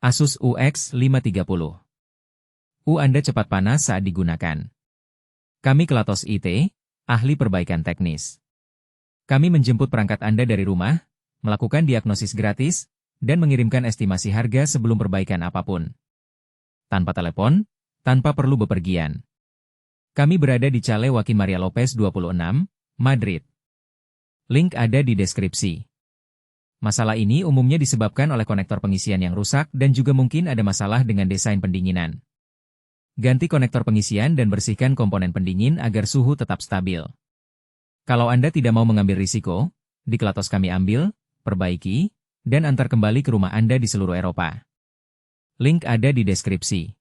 Asus UX 530. Anda cepat panas saat digunakan. Kami Klatos IT, ahli perbaikan teknis. Kami menjemput perangkat Anda dari rumah, melakukan diagnosis gratis, dan mengirimkan estimasi harga sebelum perbaikan apapun. Tanpa telepon, tanpa perlu bepergian. Kami berada di Calle Joaquín María López 26, Madrid. Link ada di deskripsi. Masalah ini umumnya disebabkan oleh konektor pengisian yang rusak dan juga mungkin ada masalah dengan desain pendinginan. Ganti konektor pengisian dan bersihkan komponen pendingin agar suhu tetap stabil. Kalau Anda tidak mau mengambil risiko, di Klatos kami ambil, perbaiki, dan antar kembali ke rumah Anda di seluruh Eropa. Link ada di deskripsi.